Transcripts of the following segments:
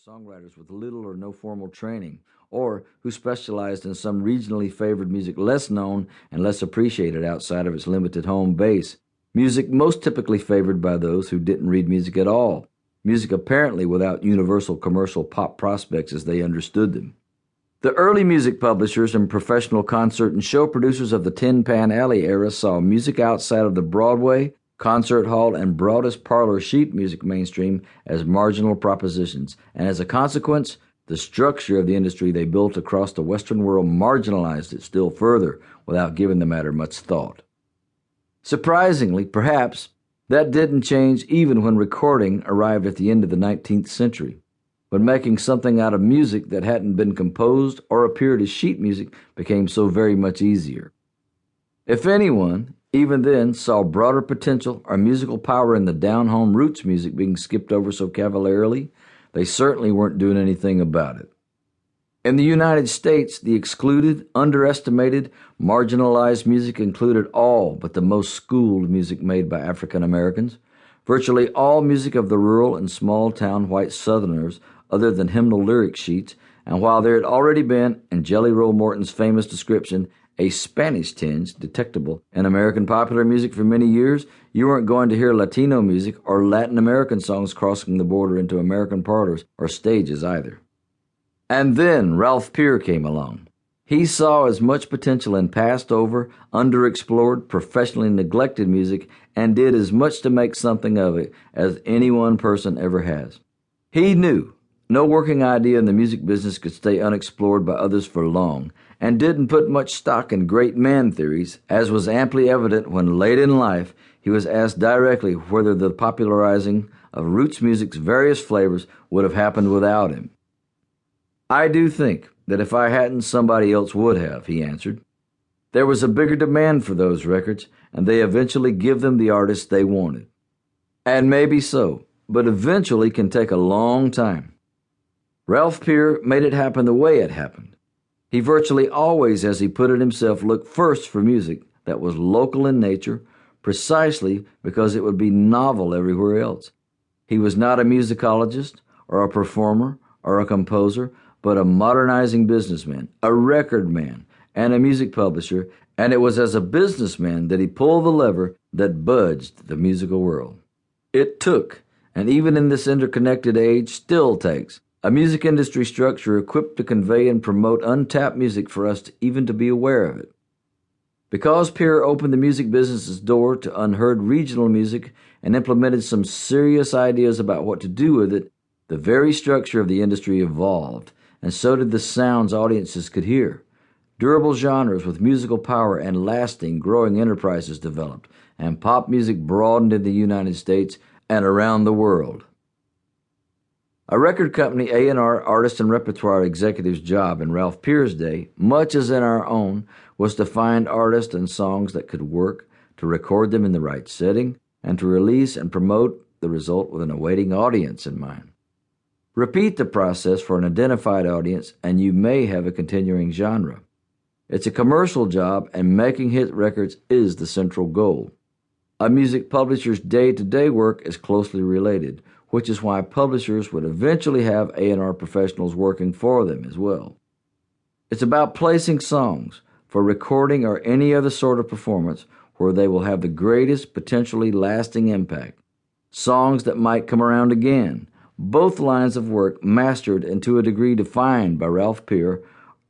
songwriters with little or no formal training, or who specialized in some regionally favored music less known and less appreciated outside of its limited home base. Music most typically favored by those who didn't read music at all. Music apparently without universal commercial pop prospects as they understood them. The early music publishers and professional concert and show producers of the Tin Pan Alley era saw music outside of the Broadway, concert hall, and broadest parlor sheet music mainstream as marginal propositions, and as a consequence, the structure of the industry they built across the Western world marginalized it still further without giving the matter much thought. Surprisingly, perhaps, that didn't change even when recording arrived at the end of the 19th century, when making something out of music that hadn't been composed or appeared as sheet music became so very much easier. If anyone, even then, saw broader potential or musical power in the down-home roots music being skipped over so cavalierly, they certainly weren't doing anything about it. In the United States, the excluded, underestimated, marginalized music included all but the most schooled music made by African Americans, virtually all music of the rural and small-town white Southerners other than hymnal lyric sheets, and while there had already been, in Jelly Roll Morton's famous description, a Spanish tinge detectable in American popular music for many years, you weren't going to hear Latino music or Latin American songs crossing the border into American parlors or stages either. And then Ralph Peer came along. He saw as much potential in passed over, underexplored, professionally neglected music and did as much to make something of it as any one person ever has. He knew no working idea in the music business could stay unexplored by others for long, and didn't put much stock in great man theories, as was amply evident when late in life he was asked directly whether the popularizing of roots music's various flavors would have happened without him. "I do think that if I hadn't, somebody else would have," he answered. "There was a bigger demand for those records, and they eventually give them the artists they wanted." And maybe so, but eventually can take a long time. Ralph Peer made it happen the way it happened. He virtually always, as he put it himself, looked first for music that was local in nature, precisely because it would be novel everywhere else. He was not a musicologist or a performer or a composer, but a modernizing businessman, a record man, and a music publisher, and it was as a businessman that he pulled the lever that budged the musical world. It took, and even in this interconnected age still takes, a music industry structure equipped to convey and promote untapped music for us even to be aware of it. Because Peer opened the music business's door to unheard regional music and implemented some serious ideas about what to do with it, the very structure of the industry evolved, and so did the sounds audiences could hear. Durable genres with musical power and lasting, growing enterprises developed, and pop music broadened in the United States and around the world. A record company A&R artist and repertoire executive's job in Ralph Peer's day, much as in our own, was to find artists and songs that could work, to record them in the right setting, and to release and promote the result with an awaiting audience in mind. Repeat the process for an identified audience, and you may have a continuing genre. It's a commercial job, and making hit records is the central goal. A music publisher's day-to-day work is closely related, which is why publishers would eventually have A&R professionals working for them as well. It's about placing songs for recording or any other sort of performance where they will have the greatest potentially lasting impact. Songs that might come around again. Both lines of work, mastered and to a degree defined by Ralph Peer,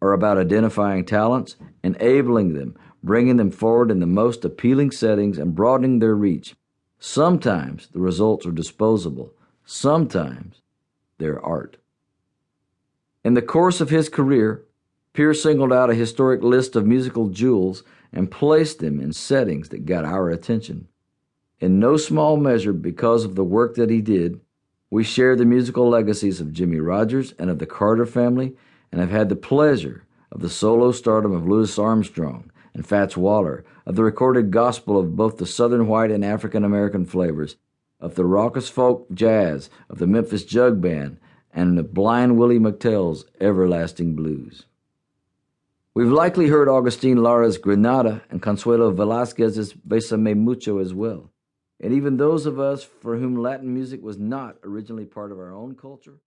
are about identifying talents, enabling them, bringing them forward in the most appealing settings, and broadening their reach. Sometimes the results are disposable. Sometimes they're art. In the course of his career, Peer singled out a historic list of musical jewels and placed them in settings that got our attention. In no small measure because of the work that he did, we share the musical legacies of Jimmie Rodgers and of the Carter family, and have had the pleasure of the solo stardom of Louis Armstrong and Fats Waller, of the recorded gospel of both the Southern white and African American flavors, of the raucous folk jazz of the Memphis Jug Band, and of Blind Willie McTell's everlasting blues. We've likely heard Agustin Lara's Granada and Consuelo Velasquez's Bésame Mucho as well. And even those of us for whom Latin music was not originally part of our own culture,